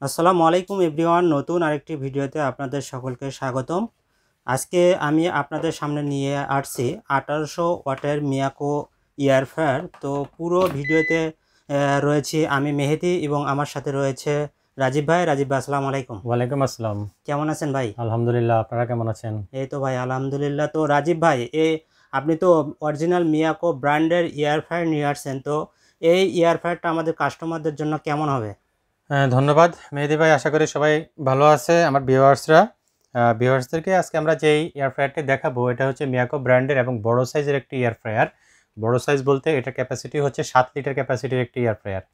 আসসালামু আলাইকুম এভরিওয়ান, নতুন আরেকটি ভিডিওতে আপনাদের সকলকে স্বাগতম। আজকে আমি আপনাদের সামনে নিয়ে আসছি 1800 ওয়াটের মিয়াকো এয়ার ফ্রায়ার। তো পুরো ভিডিওতে রয়েছি আমি মেহেদি এবং আমার সাথে রয়েছে রাজীব ভাই। রাজীব ভাই, আসসালামু আলাইকুম। ওয়ালাইকুম আসসালাম। কেমন আছেন ভাই? আলহামদুলিল্লাহ, আপনারা কেমন আছেন? এই তো ভাই, আলহামদুলিল্লাহ। তো রাজীব ভাই, আপনি তো অরিজিনাল মিয়াকো ব্র্যান্ডের এয়ার ফ্রায়ার নিয়ে আসছেন। তো এই এয়ার ফ্রায়ারটা আমাদের কাস্টমারদের জন্য কেমন হবে? ধন্যবাদ মেহেদি ভাই, আশা করি সবাই ভালো আছে। আমার ভিউয়ার্সদেরকে আজকে আমরা যেই এয়ার ফ্রায়ারটি দেখাবো, এটা হচ্ছে মিয়াকো ব্র্যান্ডের এবং বড় সাইজের একটি এয়ার ফ্রায়ার। বড় সাইজ বলতে এটা ক্যাপাসিটি হচ্ছে 7 লিটার ক্যাপাসিটির একটি এয়ার ফ্রায়ার।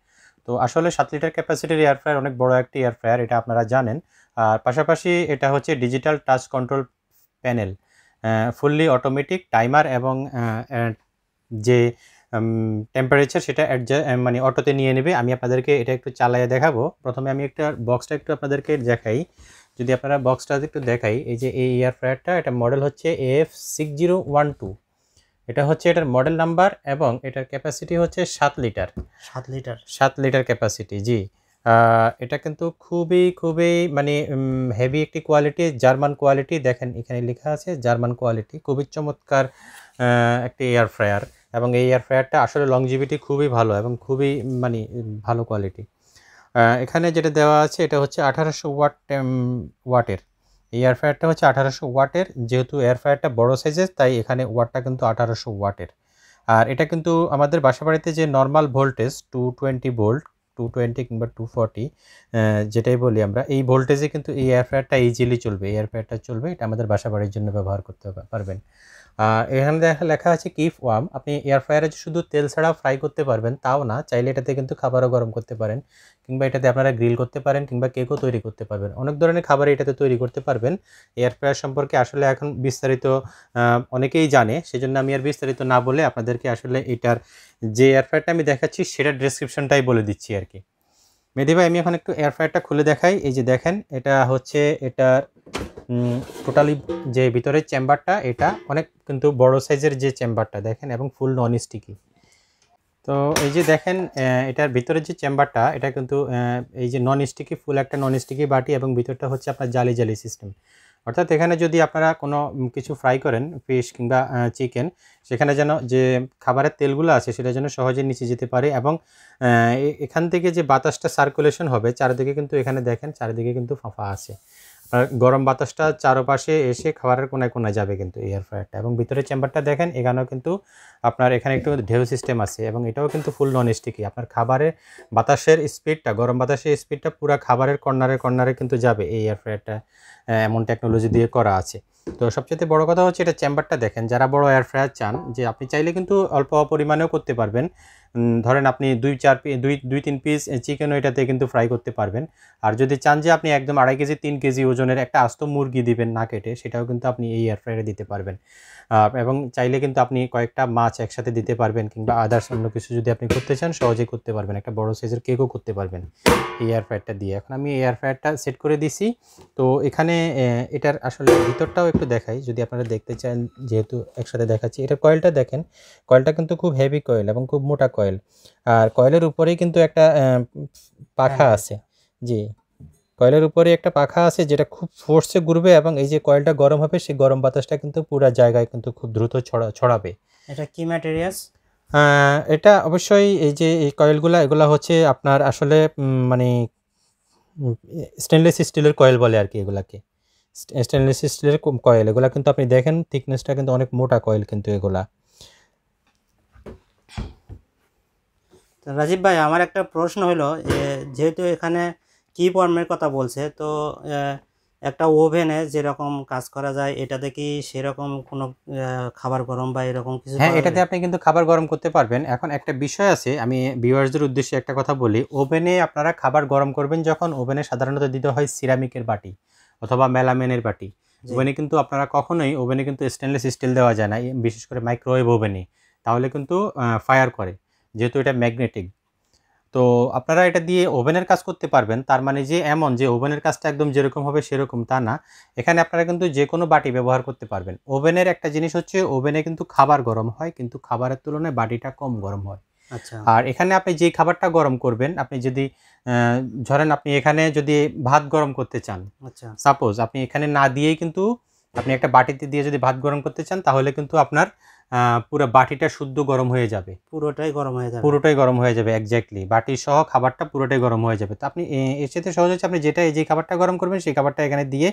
তো আসলে 7 লিটার ক্যাপাসিটির এয়ার ফ্রায়ার অনেক বড় একটি এয়ার ফ্রায়ার, এটা আপনারা জানেন। আর পাশাপাশি এটা হচ্ছে digital touch control panel, fully automatic timer এবং যে টেম্পারেচার সেটা মানে অটোতে নিয়ে নেবে। আমি আপনাদেরকে এটা একটু চালিয়ে দেখাবো। প্রথমে আমি বক্সটা একটু আপনাদেরকে দেখাই। যদি আপনারা বক্সটা একটু দেখাই, এই যে এই এয়ার ফ্রায়ারটা, এটা মডেল হচ্ছে AF6012। এটা হচ্ছে এটার মডেল নাম্বার এবং এটার ক্যাপাসিটি হচ্ছে 7 লিটার। 7 লিটার ক্যাপাসিটি, জি। এটা কিন্তু খুবই খুবই মানে হেভি একটি কোয়ালিটি, জার্মান কোয়ালিটি। দেখেন এখানে লেখা আছে জার্মান কোয়ালিটি। খুবই চমৎকার একটি এয়ার ফ্রায়ার, এবং এই এয়ার ফ্রায়ারটা আসলে লংজিভিটি খুবই ভালো এবং খুবই মানে ভালো কোয়ালিটি। এখানে যেটা দেওয়া আছে এটা হচ্ছে 1800 ওয়াটের। এই এয়ার ফ্রায়ারটা হচ্ছে 1800 ওয়াটের। যেহেতু এয়ার ফ্রায়ারটা বড় সাইজের, তাই এখানে ওয়াটটা কিন্তু 1800 ওয়াটের। আর এটা কিন্তু আমাদের বাসাবাড়িতে যে নর্মাল ভোল্টেজ 220 ভোল্ট, 220 কিংবা 240 যেটাই বলি আমরা, এই ভোল্টেজে কিন্তু এই এয়ার ফ্রায়ারটা ইজিলি চলবে। এই এয়ার ফ্রায়ারটা চলবে, এটা আমাদের বাসাবাড়ির জন্য ব্যবহার করতে পারবেন। এখানে লেখা আছে কিপ ওয়ার্ম। আপনি এয়ার ফ্রায়ারে শুধু তেল ছাড়াও ফ্রাই করতে পারবেন তাও না, চাইলে এটাতে কিন্তু খাবারও গরম করতে পারেন, কিংবা এটাতে আপনারা গ্রিল করতে পারেন, কিংবা কেকও তৈরি করতে পারবেন। অনেক ধরনের খাবার এটাতে তৈরি করতে পারবেন। এয়ার ফ্রায়ার সম্পর্কে আসলে এখন বিস্তারিত অনেকেই জানে, সেজন্য আমি আর বিস্তারিত না বলে আপনাদেরকে আসলে এটার যে এয়ার ফ্রায়ারটা আমি দেখাচ্ছি সেটার ডেসক্রিপশনটাই বলে দিচ্ছি আর কি। মেহেদি ভাই, আমি এখন একটু এয়ার ফ্রায়ারটা খুলে দেখাই। এই যে দেখেন, এটা হচ্ছে এটার টোটালি যে ভিতরের চেম্বারটা, এটা অনেক কিন্তু বড় সাইজের যে চেম্বারটা দেখেন, এবং ফুল নন স্টিকি। তো এই যে দেখেন, এটার ভিতরের যে চেম্বারটা, এটা কিন্তু এই যে নন স্টিকি, ফুল একটা নন স্টিকি বাটি, এবং ভিতরটা হচ্ছে আপনার জালি জালি সিস্টেম। অর্থাৎ এখানে যদি আপনারা কোনো কিছু ফ্রাই করেন, ফিশ কিংবা চিকেন, সেখানে যেন যে খাবারের তেলগুলো আছে সেটা যেন সহজে নিচে যেতে পারে, এবং এখান থেকে যে বাতাসটা সার্কুলেশন হবে চারিদিকে, কিন্তু এখানে দেখেন চারিদিকে কিন্তু ফাঁপা আছে। আর গরম বাতাসটা চারপাশে এসে খাবারের কোনায় কোনায় যাবে কিন্তু এয়ার ফ্রায়ারটা। এবং ভিতরের চেম্বারটা দেখেন, এখানেও কিন্তু আপনার এখানে একটু ঢেউ সিস্টেম আছে, এবং এটাও কিন্তু ফুল নন স্টিকি। আপনার খাবারের বাতাসের স্পিডটা, গরম বাতাসের স্পিডটা পুরো খাবারের কর্নারে কর্নারে কিন্তু যাবে এই এয়ার ফ্রায়ারটা। এমন টেকনোলজি দিয়ে করা আছে। তো সবচেয়ে বড় কথা হচ্ছে এটা চেম্বারটা দেখেন। যারা বড় এয়ার ফ্রায়ার চান, যে আপনি চাইলে কিন্তু অল্প পরিমাণেও করতে পারবেন। ধরেন আপনি 2-3 পিস চিকেনও এটাতে কিন্তু ফ্রাই করতে পারবেন। আর যদি চান যে আপনি একদম 2.5 কেজি 3 কেজি ওজনের একটা আস্ত মুরগি দিবেন না কেটে, সেটাও কিন্তু আপনি এই এয়ার ফ্রায়ারে দিতে পারবেন। এবং চাইলে কিন্তু আপনি কয়েকটা মাছ একসাথে দিতে পারবেন, কিংবা আদার্স অন্য কিছু যদি আপনি করতে চান সহজেই করতে পারবেন। একটা বড় সাইজের কেকও করতে পারবেন এই এয়ার ফ্রায়ারটা দিয়ে। এখন আমি এয়ার ফ্রায়ারটা সেট করে দিছি। তো এখানে এটার আসলে ভিতরটাও একটু দেখাই যদি আপনারা দেখতে চান, যেহেতু একসাথে দেখাচ্ছি। এটার কয়েলটা দেখেন, কয়েলটা কিন্তু খুব হেভি কয়েল এবং খুব মোটা কয়েল। আর কয়েলের উপরেই কিন্তু একটা পাখা আছে। জি, কয়েলের উপরে একটা পাখা আছে যেটা খুব ফোর্সে ঘুরবে, এবং এই যে কয়েলটা গরম হবে, সেই গরম বাতাসটা কিন্তু পুরো জায়গায় কিন্তু খুব দ্রুত ছড়াবে। এটা কি ম্যাটেরিয়ালস? এটা অবশ্যই এই যে এই কয়েলগুলা, এগুলা হচ্ছে আপনার আসলে মানে স্টেনলেস স্টিলের কয়েল বলে আর কি এগুলাকে। স্টেনলেস স্টিলের কয়েল এগুলা, কিন্তু আপনি দেখেন থিকনেসটা কিন্তু অনেক মোটা কয়েল কিন্তু এগুলা। তো রাজীব ভাই, আমার একটা প্রশ্ন হলো, যেহেতু এখানে কি ফর্মের কথা বলছে, তো একটা ওভেনে যেরকম কাজ করা যায়, এটাতে কি সেরকম কোনো খাবার গরম বা এরকম কিছু হ্যাঁ, করা এটাতে যাবে? আপনি কিন্তু খাবার গরম করতে পারবেন। এখন একটা বিষয় আছে, আমি ভিউয়ার্সদের উদ্দেশ্যে একটা কথা বলি। ওভেনে আপনারা খাবার গরম করবেন যখন, ওভেনে সাধারণত দিতে হয় সিরামিকের বাটি অথবা মেলামেনের বাটি। জি। ওভেনে কিন্তু আপনারা কখনোই, ওভেনে কিন্তু স্টেনলেস স্টিল দেওয়া যায় না, বিশেষ করে মাইক্রোওয়েভ ওভেনে। তাহলে কিন্তু ফায়ার করে, যেহেতু এটা ম্যাগনেটিক। তো আপনারা এটা দিয়ে ওভেনের কাজ করতে পারবেন, তার মানে যে এমন যে ওভেনের কাজটা একদম যেরকম হবে সেরকম তা না। এখানে আপনারা কিন্তু যে কোনো বাটি ব্যবহার করতে পারবেন। ওভেনের একটা জিনিস হচ্ছে, ওভেনে কিন্তু খাবার গরম হয়, কিন্তু খাবারের তুলনায় বাটিটা কম গরম হয়। আচ্ছা আর এখানে আপনি যে খাবারটা গরম করবেন, আপনি যদি ধরেন আপনি এখানে যদি ভাত গরম করতে চান, আচ্ছা সাপোজ আপনি এখানে না দিয়েই কিন্তু আপনি একটা বাটিতে দিয়ে যদি ভাত গরম করতে চান, তাহলে কিন্তু আপনার পুরো বাটিটা শুদ্ধ গরম হয়ে যাবে, পুরোটাই গরম হয়ে যাবে। পুরোটাই গরম হয়ে যাবে, এক্স্যাক্টলি বাটি সহ খাবারটা পুরোটাই গরম হয়ে যাবে। তো আপনি এর সাথে সহজ হচ্ছে আপনি যে খাবারটা গরম করবেন সেই খাবারটা এখানে দিয়ে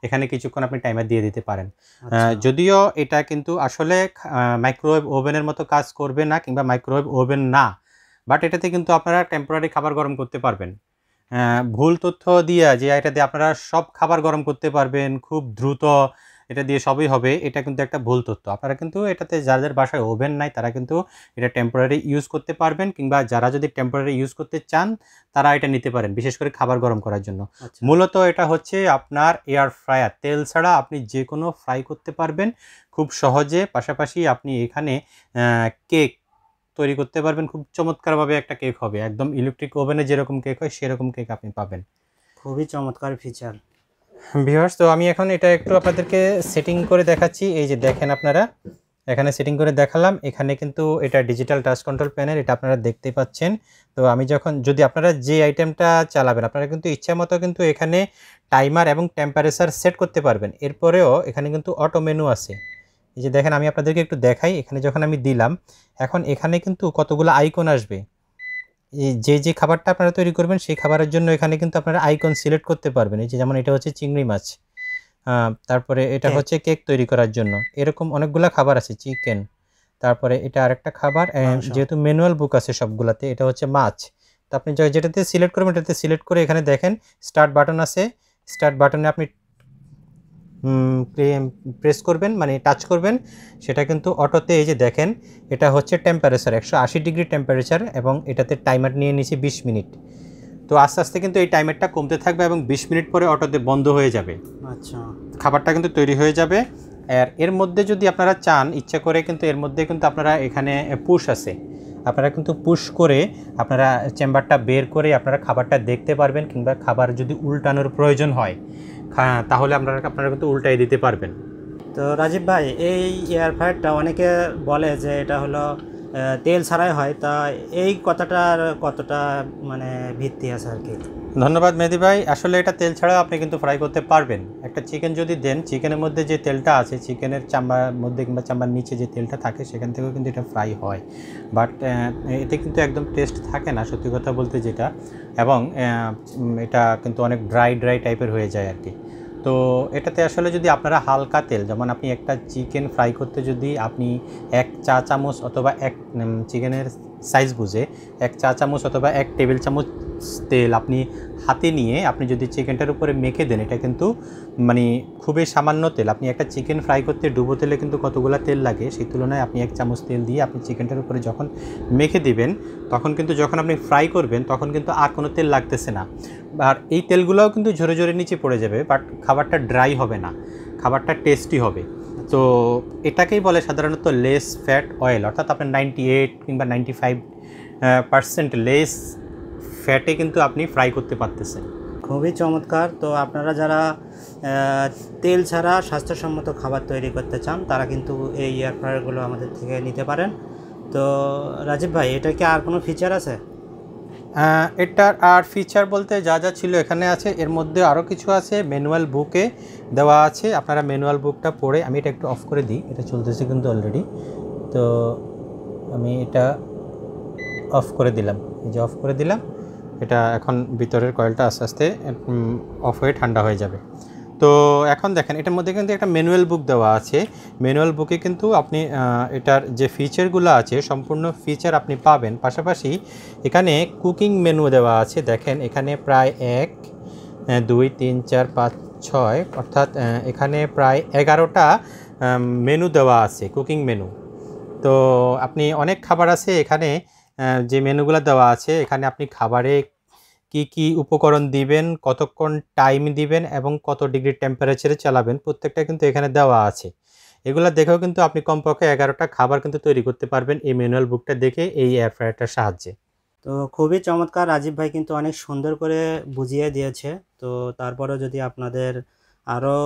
এখানে কিছুক্ষণ আপনি টাইমার দিয়ে দিতে পারেন। আচ্ছা যদিও এটা কিন্তু আসলে মাইক্রোওয়েভ ওভেনের মতো কাজ করবে না, কিংবা মাইক্রোওয়েভ ওভেন না, বাট এটাতে কিন্তু আপনারা টেম্পোরারি খাবার গরম করতে পারবেন। ভুল তথ্য দিয়ে যে এটা দিয়ে আপনারা সব খাবার গরম করতে পারবেন খুব দ্রুত, এটা দিয়ে সবই হবে, এটা কিন্তু একটা ভুল তথ্য। আপনারা কিন্তু এটাতে যাদের বাসায় ওভেন নাই তারা কিন্তু এটা টেম্পোরারি ইউজ করতে পারবেন, কিংবা যারা যদি টেম্পোরারি ইউজ করতে চান তারা এটা নিতে পারেন, বিশেষ করে খাবার গরম করার জন্য। আচ্ছা মূলত এটা হচ্ছে আপনার এয়ার ফ্রায়ার, তেল ছাড়া আপনি যে কোনো ফ্রাই করতে পারবেন খুব সহজে। পাশাপাশি আপনি এখানে কেক তৈরি করতে পারবেন, খুব চমৎকারভাবে একটা কেক হবে, একদম ইলেকট্রিক ওভেনে যেরকম কেক হয় সেরকম কেক আপনি পাবেন। খুবই চমৎকার ফিচার। ভিউয়ার্স, তো আমি এখন এটা একটু আপনাদেরকে সেটিং করে দেখাচ্ছি। এই যে দেখেন, আপনারা এখানে সেটিং করে দেখালাম, এখানে কিন্তু এটা ডিজিটাল টাচ কন্ট্রোল প্যানেল, এটা আপনারা দেখতে পাচ্ছেন। তো আমি যদি আপনারা যে আইটেমটা চালাবেন, আপনারা কিন্তু ইচ্ছা মতো কিন্তু এখানে টাইমার এবং টেম্পারেচার সেট করতে পারবেন। এরপরেও এখানে কিন্তু অটো মেনু আছে। এই যে দেখেন, আমি আপনাদেরকে একটু দেখাই, এখানে যখন আমি দিলাম, এখন এখানে কিন্তু কতগুলো আইকন আসবে। এই যে খাবারটা আপনারা তৈরি করবেন সেই খাবারের জন্য এখানে কিন্তু আপনারা আইকন সিলেক্ট করতে পারবেন। এই যে যেমন এটা হচ্ছে চিংড়ি মাছ, তারপরে এটা হচ্ছে কেক তৈরি করার জন্য, এরকম অনেকগুলা খাবার আছে, চিকেন, তারপরে এটা আরেকটা খাবার, যেহেতু ম্যানুয়াল বুক আছে সবগুলাতে, এটা হচ্ছে মাছ। তো আপনি যেটাতে সিলেক্ট করবেন এটাতে সিলেক্ট করে এখানে দেখেন স্টার্ট বাটন আছে, স্টার্ট বাটনে আপনি প্রেস করবেন, মানে টাচ করবেন, সেটা কিন্তু অটোতে, এই যে দেখেন এটা হচ্ছে টেম্পারেচার 180 ডিগ্রি টেম্পারেচার, এবং এটাতে টাইমার নিয়ে নিয়েছি 20 মিনিট। তো আস্তে আস্তে কিন্তু এই টাইমারটা কমতে থাকবে এবং 20 মিনিট পরে অটোতে বন্ধ হয়ে যাবে। আচ্ছা খাবারটা কিন্তু তৈরি হয়ে যাবে। আর এর মধ্যে যদি আপনারা চান ইচ্ছা করে, কিন্তু এর মধ্যে কিন্তু আপনারা এখানে পুশ আছে, আপনারা কিন্তু পুশ করে আপনারা চেম্বারটা বের করে আপনারা খাবারটা দেখতে পারবেন, কিংবা খাবার যদি উল্টানোর প্রয়োজন হয় তাহলে আপনারা কিন্তু উল্টাই দিতে পারবেন। তো রাজীব ভাই, এই এয়ার ফ্রায়ারটা অনেকে বলে যে এটা হলো তেল ছাড়াই হয়, তা এই কথাটার কতটা মানে ভিত্তি আছে আর কি? ধন্যবাদ মেহেদি ভাই। আসলে এটা তেল ছাড়াও আপনি কিন্তু ফ্রাই করতে পারবেন। একটা চিকেন যদি দেন, চিকেনের মধ্যে যে তেলটা আছে, চিকেনের চামড়ার মধ্যে কিংবা চামড়ার নিচে যে তেলটা থাকে সেখান থেকেও কিন্তু এটা ফ্রাই হয়, বাট এতে কিন্তু একদম টেস্ট থাকে না সত্যি কথা বলতে যেটা, এবং এটা কিন্তু অনেক ড্রাই টাইপের হয়ে যায় আর কি। তো এটাতে আসলে যদি আপনারা হালকা তেল, যেমন আপনি একটা চিকেন ফ্রাই করতে যদি আপনি 1 চা চামচ অথবা চিকেনের সাইজ বুঝে 1 চা চামচ অথবা 1 টেবিল চামচ তেল আপনি হাতে নিয়ে আপনি যদি চিকেনটার উপরে মেখে দেন, এটা কিন্তু মানে খুবই সামান্য তেল। আপনি একটা চিকেন ফ্রাই করতে ডুবো তেলে কিন্তু কতগুলো তেল লাগে, সেই তুলনায় আপনি 1 চামচ তেল দিয়ে আপনি চিকেনটার উপরে যখন মেখে দিবেন, তখন কিন্তু যখন আপনি ফ্রাই করবেন তখন কিন্তু আর কোনো তেল লাগতেছে না। আর এই তেলগুলোও কিন্তু ঝরে ঝরে নিচে পড়ে যাবে, বাট খাবারটা ড্রাই হবে না, খাবারটা টেস্টি হবে। তো এটাকেই বলে সাধারণত লেস ফ্যাট অয়েল, অর্থাৎ আপনার 98 কিংবা 95% লেস ফ্যাটে কিন্তু আপনি ফ্রাই করতে পারতেছেন। খুবই চমৎকার। তো আপনারা যারা তেল ছাড়া স্বাস্থ্যসম্মত খাবার তৈরি করতে চান তারা কিন্তু এই এয়ার ফ্রায়ারগুলো আমাদের থেকে নিতে পারেন। তো রাজীব ভাই, এটা কি আর কোনো ফিচার আছে? এটার আর ফিচার বলতে যা যা ছিল এখানে আছে, এর মধ্যে আরও কিছু আছে, ম্যানুয়াল বুকে দেওয়া আছে, আপনারা ম্যানুয়াল বুকটা পড়ে, আমি এটা একটু অফ করে দিই, এটা চলতেছে কিন্তু অলরেডি। তো আমি এটা অফ করে দিলাম, এই যে অফ করে দিলাম, এটা এখন ভিতরের কয়েলটা আস্তে আস্তে অফ হয়ে ঠান্ডা হয়ে যাবে। তো এখন দেখেন এটার মধ্যে কিন্তু একটা ম্যানুয়াল বুক দেওয়া আছে, ম্যানুয়াল বুকে কিন্তু আপনি এটার যে ফিচারগুলো আছে সম্পূর্ণ ফিচার আপনি পাবেন। পাশাপাশি এখানে কুকিং মেনু দেওয়া আছে, দেখেন এখানে প্রায় 1 2 3 4 5 6, অর্থাৎ এখানে প্রায় 11টা মেনু দেওয়া আছে, কুকিং মেনু। তো আপনি অনেক খাবার আছে এখানে, যে মেনুগুলো দেওয়া আছে এখানে আপনি খাবারে কি উপকরণ দিবেন, কতক্ষণ টাইম দিবেন এবং কত ডিগ্রি টেম্পারেচারে চালাবেন, প্রত্যেকটা কিন্তু এখানে দেওয়া আছে। এগুলো দেখেও কিন্তু আপনি কমপক্ষে 11টা খাবার কিন্তু তৈরি করতে পারবেন এই ম্যানুয়াল বুকটা দেখে, এই এয়ার ফ্রায়ারটার সাহায্যে। তো খুবই চমৎকার, রাজীব ভাই কিন্তু অনেক সুন্দর করে বুঝিয়ে দিয়েছে। তো তারপরেও যদি আপনাদের আরও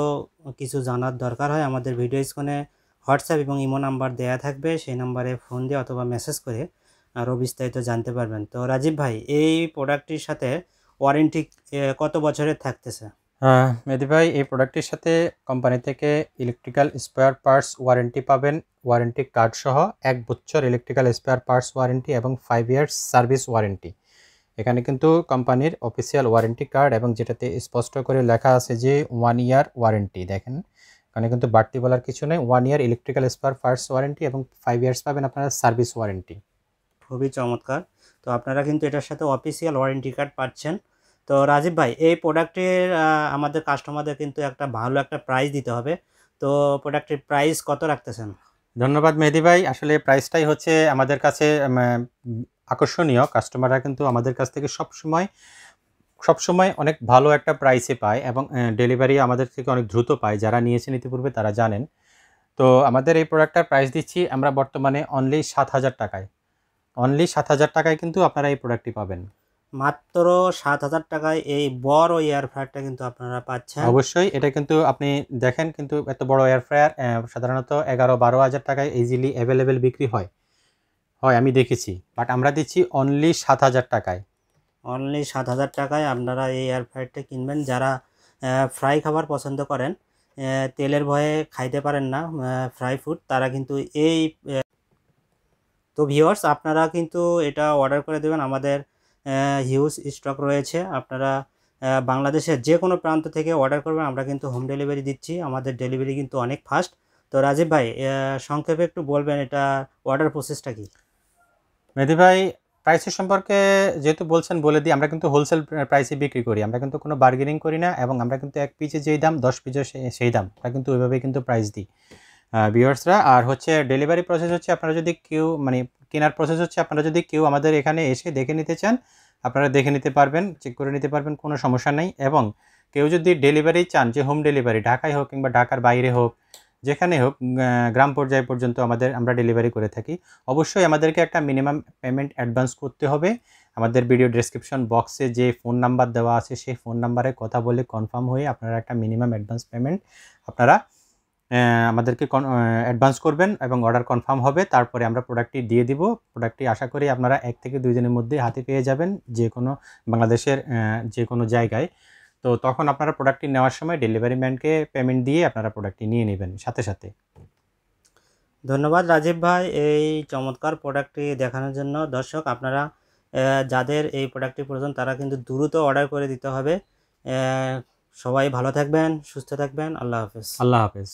কিছু জানার দরকার হয়, আমাদের ভিডিও স্ক্রিনে হোয়াটসঅ্যাপ এবং ইমো নাম্বার দেওয়া থাকবে, সেই নাম্বারে ফোন দিয়ে অথবা মেসেজ করে আরও বিস্তারিত জানতে পারবেন। তো রাজীব ভাই, এই প্রোডাক্টটির সাথে ওয়ারেন্টি কত বছরের থাকতেছে? মেহেদি ভাই, এই প্রোডাক্টটির সাথে কোম্পানি থেকে ইলেকট্রিক্যাল স্পেয়ার পার্টস ওয়ারেন্টি পাবেন, ওয়ারেন্টি কার্ড সহ 1 বছর ইলেকট্রিক্যাল স্পেয়ার পার্টস ওয়ারেন্টি এবং 5 ইয়ার্স সার্ভিস ওয়ারেন্টি। এখানে কিন্তু কোম্পানির অফিসিয়াল ওয়ারেন্টি কার্ড এবং যেটাতে স্পষ্ট করে লেখা আছে যে 1 ইয়ার ওয়ারেন্টি। দেখেন এখানে কিন্তু বাড়তি বলার কিছু নেই। 1 ইয়ার ইলেকট্রিক্যাল স্পেয়ার পার্টস ওয়ারেন্টি এবং 5 ইয়ার্স পাবেন আপনারা সার্ভিস ওয়ারেন্টি। খুবই চমৎকার। তো আপনারা কিন্তু এটার সাথে অফিসিয়াল ওয়ারেন্টি কার্ড পাচ্ছেন। তো রাজীব ভাই, এই প্রোডাক্টের আমাদের কাস্টমারদের কিন্তু একটা ভালো একটা প্রাইস দিতে হবে। তো প্রোডাক্টের প্রাইস কত রাখতেছেন? ধন্যবাদ মেহেদি ভাই। আসলে প্রাইসটাই হচ্ছে আমাদের কাছে আকর্ষণীয়। কাস্টমাররা কিন্তু আমাদের কাছ থেকে সবসময় অনেক ভালো একটা প্রাইসে পায় এবং ডেলিভারি আমাদের থেকে অনেক দ্রুত পায়। যারা নিয়েছেন ইতিপূর্বে তারা জানেন। তো আমাদের এই প্রোডাক্টটার প্রাইস দিচ্ছি আমরা বর্তমানে অনলি 7,000 টাকায়। অনলি 7,000 টাকায় কিন্তু আপনারা এই প্রোডাক্টটি পাবেন। মাত্র 7,000 টাকায় এই বড় এয়ার ফ্রায়ারটা কিন্তু আপনারা পাচ্ছেন। অবশ্যই এটা কিন্তু আপনি দেখেন, কিন্তু এত বড় এয়ার ফ্রায়ার সাধারণত 11-12 হাজার টাকায় ইজিলি অ্যাভেলেবেল বিক্রি হয়, আমি দেখেছি। বাট আমরা দিচ্ছি অনলি 7,000 টাকায়। অনলি 7,000 টাকায় আপনারা এই এয়ার ফ্রায়ারটা কিনবেন। যারা ফ্রাই খাবার পছন্দ করেন, তেলের ভয়ে খাইতে পারেন না ফ্রাই ফুড, তারা কিন্তু এই তো ভিউয়ার্স, আপনারা কিন্তু এটা অর্ডার করে দেবেন। আমাদের হিউজ স্টক রয়েছে। আপনারা বাংলাদেশের যে কোনো প্রান্ত থেকে অর্ডার করবেন, আমরা কিন্তু হোম ডেলিভারি দিচ্ছি। আমাদের ডেলিভারি কিন্তু অনেক ফাস্ট। তো রাজীব ভাই, সংক্ষেপে একটু বলবেন এটা অর্ডার প্রসেসটা কি? মেহেদি ভাই, প্রাইসের সম্পর্কে যেহেতু বলছেন বলে দিই, আমরা কিন্তু হোলসেল প্রাইসে বিক্রি করি। আমরা কিন্তু কোনো বার্গেনিং করি না এবং আমরা কিন্তু 1 পিসে যেই দাম 10 পিসে সেই দাম, আমরা কিন্তু ওইভাবেই কিন্তু প্রাইস দিই ভিউয়ার্সরা। আর হচ্ছে ডেলিভারি প্রসেস হচ্ছে আপনারা যদি কেউ কেনার প্রসেস হচ্ছে আপনারা যদি কেউ আমাদের এখানে এসে দেখে নিতে চান, আপনারা দেখে নিতে পারবেন, চেক করে নিতে পারবেন, কোনো সমস্যা নেই। এবং কেউ যদি ডেলিভারি চান, যে হোম ডেলিভারি ঢাকায় হোক কিংবা ঢাকার বাইরে হোক, যেখানে হোক, গ্রাম পর্যায় পর্যন্ত আমরা ডেলিভারি করে থাকি। অবশ্যই আমাদেরকে একটা মিনিমাম পেমেন্ট অ্যাডভান্স করতে হবে। আমাদের ভিডিও ডেসক্রিপশন বক্সে যে ফোন নাম্বার দেওয়া আছে সেই ফোন নাম্বারে কথা বলে কনফার্ম হয়ে আপনারা একটা মিনিমাম অ্যাডভান্স পেমেন্ট আপনারা আমাদেরকে অ্যাডভান্স করবেন এবং অর্ডার কনফার্ম হবে। তারপরে আমরা প্রোডাক্টটি দিয়ে দিব। প্রোডাক্টটি আশা করি আপনারা 1 থেকে 2 দিনের মধ্যে হাতে পেয়ে যাবেন, যে কোনো বাংলাদেশের যে কোনো জায়গায়। তো তখন আপনারা প্রোডাক্টটি নেওয়ার সময় ডেলিভারি ম্যানকে পেমেন্ট দিয়ে আপনারা প্রোডাক্টটি নিয়ে নেবেন সাথে সাথে। ধন্যবাদ রাজীব ভাই এই চমৎকার প্রোডাক্টটি দেখানোর জন্য। দর্শক, আপনারা যাদের এই প্রোডাক্টটি প্রয়োজন তারা কিন্তু দ্রুত অর্ডার করে দিতে হবে। সবাই ভালো থাকবেন, সুস্থ থাকবেন। আল্লাহ হাফেজ। আল্লাহ হাফেজ।